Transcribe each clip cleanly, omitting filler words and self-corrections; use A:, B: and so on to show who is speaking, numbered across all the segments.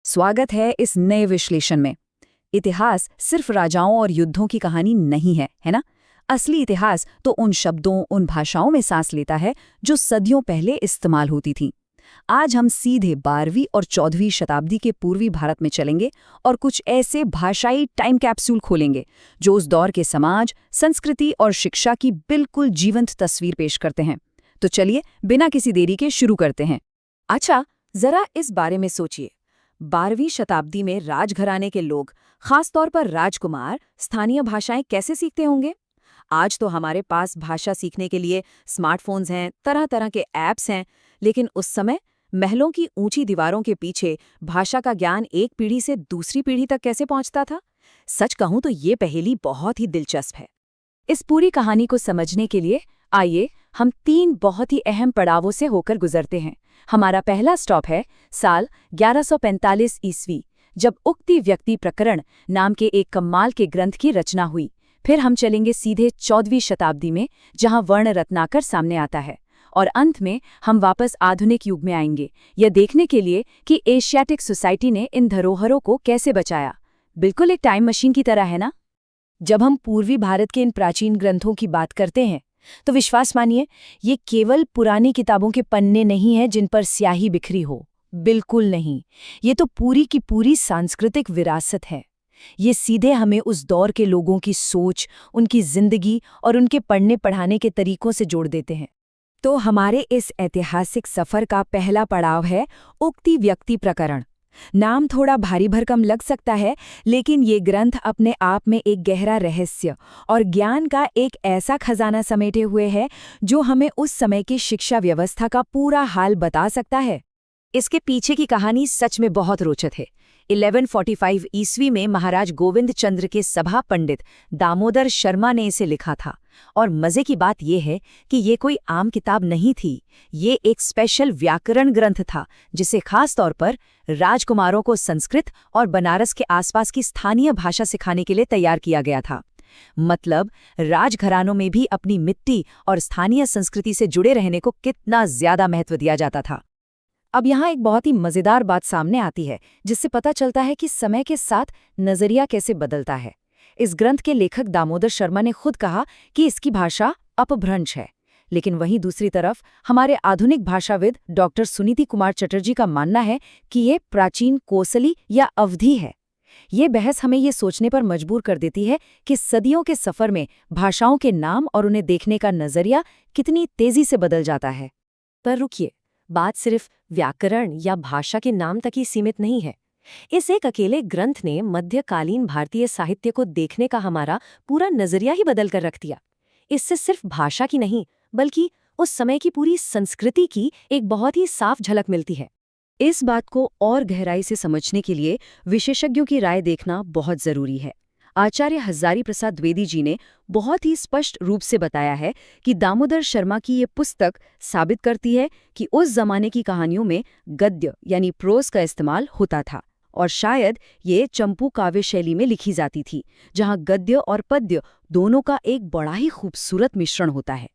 A: स्वागत है इस नए विश्लेषण में। इतिहास सिर्फ राजाओं और युद्धों की कहानी नहीं है ना? असली इतिहास तो उन शब्दों, उन भाषाओं में सांस लेता है जो सदियों पहले इस्तेमाल होती थीं। आज हम सीधे 12वीं और 14वीं शताब्दी के पूर्वी भारत में चलेंगे और कुछ ऐसे भाषाई टाइम कैप्सूल खोलेंगे जो उस दौर के समाज, संस्कृति और शिक्षा की बिल्कुल जीवंत तस्वीर पेश करते हैं। तो चलिए बिना किसी देरी के शुरू करते हैं। अच्छा, जरा इस बारे में सोचिए। 12वीं शताब्दी में राजघराने के लोग, खासतौर पर राजकुमार, स्थानीय भाषाएं कैसे सीखते होंगे? आज तो हमारे पास भाषा सीखने के लिए स्मार्टफोन्स हैं, तरह तरह के ऐप्स हैं, लेकिन उस समय महलों की ऊंची दीवारों के पीछे भाषा का ज्ञान एक पीढ़ी से दूसरी पीढ़ी तक कैसे पहुंचता था? सच कहूं तो ये पहेली बहुत ही दिलचस्प है। इस पूरी कहानी को समझने के लिए आइए हम 3 बहुत ही अहम पड़ावों से होकर गुजरते हैं। हमारा पहला स्टॉप है साल 1145 ईस्वी, जब उक्ति व्यक्ति प्रकरण नाम के एक कमाल के ग्रंथ की रचना हुई। फिर हम चलेंगे सीधे 14वीं शताब्दी में, जहां वर्ण रत्नाकर सामने आता है। और अंत में हम वापस आधुनिक युग में आएंगे, यह देखने के लिए कि एशियाटिक सोसाइटी ने इन धरोहरों को कैसे बचाया। बिल्कुल एक टाइम मशीन की तरह है ना? जब हम पूर्वी भारत के इन प्राचीन ग्रंथों की बात करते हैं तो विश्वास मानिए, ये केवल पुरानी किताबों के पन्ने नहीं हैं जिन पर स्याही बिखरी हो। बिल्कुल नहीं, ये तो पूरी की पूरी सांस्कृतिक विरासत है। ये सीधे हमें उस दौर के लोगों की सोच, उनकी जिंदगी और उनके पढ़ने पढ़ाने के तरीकों से जोड़ देते हैं। तो हमारे इस ऐतिहासिक सफर का पहला पड़ाव है उक्ति व्यक्ति प्रकरण। नाम थोड़ा भारी भरकम लग सकता है, लेकिन ये ग्रंथ अपने आप में एक गहरा रहस्य और ज्ञान का एक ऐसा खजाना समेटे हुए है जो हमें उस समय की शिक्षा व्यवस्था का पूरा हाल बता सकता है। इसके पीछे की कहानी सच में बहुत रोचक है। 1145 ईस्वी में महाराज गोविंद चंद्र के सभा पंडित दामोदर शर्मा ने इसे लिखा था। और मजे की बात यह है कि ये कोई आम किताब नहीं थी, ये एक स्पेशल व्याकरण ग्रंथ था जिसे खास तौर पर राजकुमारों को संस्कृत और बनारस के आसपास की स्थानीय भाषा सिखाने के लिए तैयार किया गया था। मतलब राजघरानों में भी अपनी मिट्टी और स्थानीय संस्कृति से जुड़े रहने को कितना ज्यादा महत्व दिया जाता था। अब यहाँ एक बहुत ही मजेदार बात सामने आती है, जिससे पता चलता है कि समय के साथ नजरिया कैसे बदलता है। इस ग्रंथ के लेखक दामोदर शर्मा ने खुद कहा कि इसकी भाषा अपभ्रंश है, लेकिन वहीं दूसरी तरफ हमारे आधुनिक भाषाविद डॉक्टर सुनीति कुमार चटर्जी का मानना है कि ये प्राचीन कोसली या अवधी है। ये बहस हमें ये सोचने पर मजबूर कर देती है कि सदियों के सफर में भाषाओं के नाम और उन्हें देखने का नजरिया कितनी तेजी से बदल जाता है। पर रुकिए, बात सिर्फ व्याकरण या भाषा के नाम तक ही सीमित नहीं है। इस एक अकेले ग्रंथ ने मध्यकालीन भारतीय साहित्य को देखने का हमारा पूरा नजरिया ही बदल कर रख दिया। इससे सिर्फ भाषा की नहीं, बल्कि उस समय की पूरी संस्कृति की एक बहुत ही साफ झलक मिलती है। इस बात को और गहराई से समझने के लिए विशेषज्ञों की राय देखना बहुत जरूरी है। आचार्य हजारी प्रसाद द्विवेदी जी ने बहुत ही स्पष्ट रूप से बताया है कि दामोदर शर्मा की ये पुस्तक साबित करती है कि उस जमाने की कहानियों में गद्य यानी प्रोज का इस्तेमाल होता था, और शायद ये चंपू काव्य शैली में लिखी जाती थी, जहां गद्य और पद्य दोनों का एक बड़ा ही खूबसूरत मिश्रण होता है।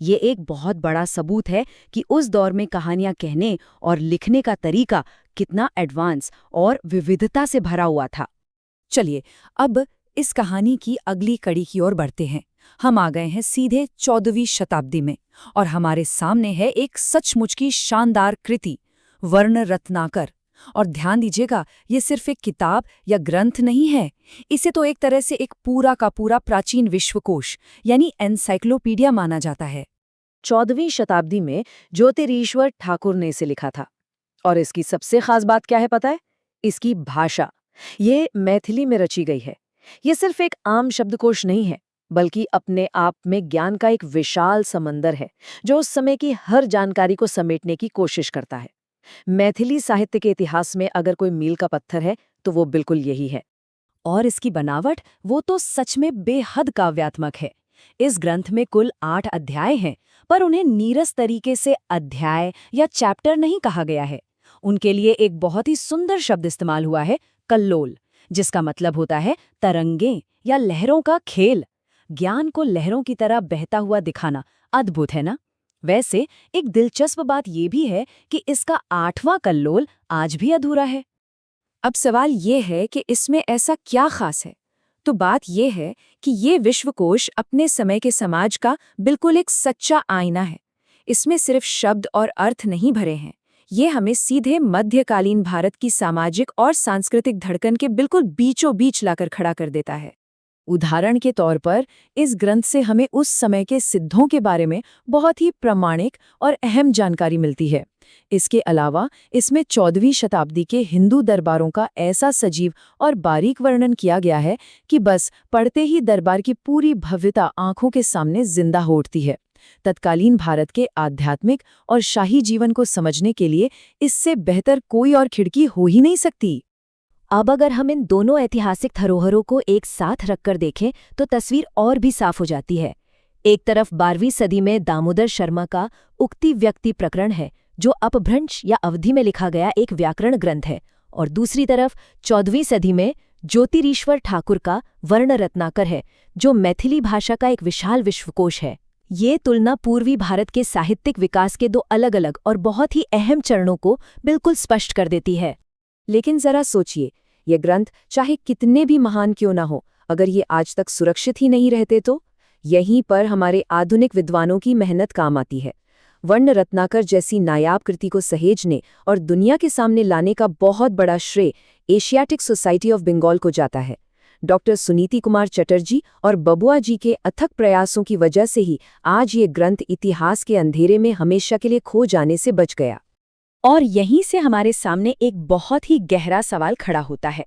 A: ये एक बहुत बड़ा सबूत है कि उस दौर में कहानियां कहने और लिखने का तरीका कितना एडवांस और विविधता से भरा हुआ था। चलिए अब इस कहानी की अगली कड़ी की ओर बढ़ते हैं। हम आ गए हैं सीधे 14वीं शताब्दी में, और हमारे सामने है एक सचमुच की शानदार कृति, वर्ण रत्नाकर। और ध्यान दीजिएगा, ये सिर्फ एक किताब या ग्रंथ नहीं है, इसे तो एक तरह से एक पूरा का पूरा प्राचीन विश्वकोश यानी एनसाइक्लोपीडिया माना जाता है। 14वीं शताब्दी में ज्योतिरीश्वर ठाकुर ने इसे लिखा था। और इसकी सबसे खास बात क्या है पता है? इसकी भाषा। ये मैथिली में रची गई है। ये सिर्फ एक आम शब्दकोश नहीं है, बल्कि अपने आप में ज्ञान का एक विशाल समंदर है जो उस समय की हर जानकारी को समेटने की कोशिश करता है। मैथिली साहित्य के इतिहास में अगर कोई मील का पत्थर है तो वो बिल्कुल यही है। और इसकी बनावट वो तो सच में बेहद काव्यात्मक है। इस ग्रंथ में कुल 8 अध्याय हैं, पर उन्हें नीरस तरीके से अध्याय या चैप्टर नहीं कहा गया है। उनके लिए एक बहुत ही सुंदर शब्द इस्तेमाल हुआ है, कल्लोल, जिसका मतलब होता है तरंगें या लहरों का खेल। ज्ञान को लहरों की तरह बहता हुआ दिखाना अद्भुत है ना? वैसे एक दिलचस्प बात यह भी है कि इसका 8वां कल्लोल आज भी अधूरा है। अब सवाल ये है कि इसमें ऐसा क्या खास है? तो बात ये है कि ये विश्वकोश अपने समय के समाज का बिल्कुल एक सच्चा आईना है। इसमें सिर्फ शब्द और अर्थ नहीं भरे हैं, ये हमें सीधे मध्यकालीन भारत की सामाजिक और सांस्कृतिक धड़कन के बिल्कुल बीचों बीच लाकर खड़ा कर देता है। उदाहरण के तौर पर इस ग्रंथ से हमें उस समय के सिद्धों के बारे में बहुत ही प्रामाणिक और अहम जानकारी मिलती है। इसके अलावा इसमें 14वीं शताब्दी के हिंदू दरबारों का ऐसा सजीव और बारीक वर्णन किया गया है कि बस पढ़ते ही दरबार की पूरी भव्यता आंखों के सामने जिंदा हो उठती है। तत्कालीन भारत के आध्यात्मिक और शाही जीवन को समझने के लिए इससे बेहतर कोई और खिड़की हो ही नहीं सकती।
B: अब अगर हम इन दोनों ऐतिहासिक धरोहरों को एक साथ रखकर देखें तो तस्वीर और भी साफ हो जाती है। एक तरफ 12वीं सदी में दामोदर शर्मा का उक्ति व्यक्ति प्रकरण है, जो अपभ्रंश या अवधि में लिखा गया एक व्याकरण ग्रंथ है, और दूसरी तरफ 14वीं सदी में ज्योतिरीश्वर ठाकुर का वर्ण रत्नाकर है, जो मैथिली भाषा का एक विशाल विश्वकोश है। ये तुलना पूर्वी भारत के साहित्यिक विकास के दो अलग-अलग और बहुत ही अहम चरणों को बिल्कुल स्पष्ट कर देती है।
A: लेकिन जरा सोचिए, ये ग्रंथ चाहे कितने भी महान क्यों ना हो, अगर ये आज तक सुरक्षित ही नहीं रहते तो? यहीं पर हमारे आधुनिक विद्वानों की मेहनत काम आती है। वर्ण रत्नाकर जैसी नायाब कृति को सहेजने और दुनिया के सामने लाने का बहुत बड़ा श्रेय एशियाटिक सोसाइटी ऑफ बंगाल को जाता है। डॉक्टर सुनीति कुमार चटर्जी और बबुआ जी के अथक प्रयासों की वजह से ही आज ये ग्रंथ इतिहास के अंधेरे में हमेशा के लिए खो जाने से बच गया। और यहीं से हमारे सामने एक बहुत ही गहरा सवाल खड़ा होता है।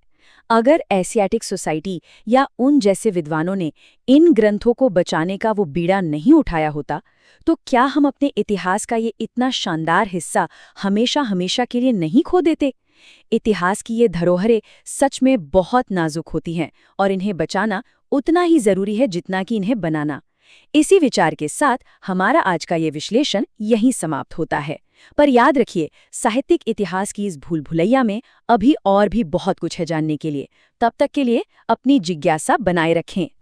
A: अगर एशियाटिक सोसाइटी या उन जैसे विद्वानों ने इन ग्रंथों को बचाने का वो बीड़ा नहीं उठाया होता, तो क्या हम अपने इतिहास का ये इतना शानदार हिस्सा हमेशा हमेशा के लिए नहीं खो देते? इतिहास की ये धरोहरें सच में बहुत नाजुक होती हैं और इन्हें बचाना उतना ही जरूरी है जितना कि इन्हें बनाना। इसी विचार के साथ हमारा आज का ये विश्लेषण यहीं समाप्त होता है। पर याद रखिए, साहित्यिक इतिहास की इस भूल भुलैया में अभी और भी बहुत कुछ है जानने के लिए। तब तक के लिए अपनी जिज्ञासा बनाए रखें।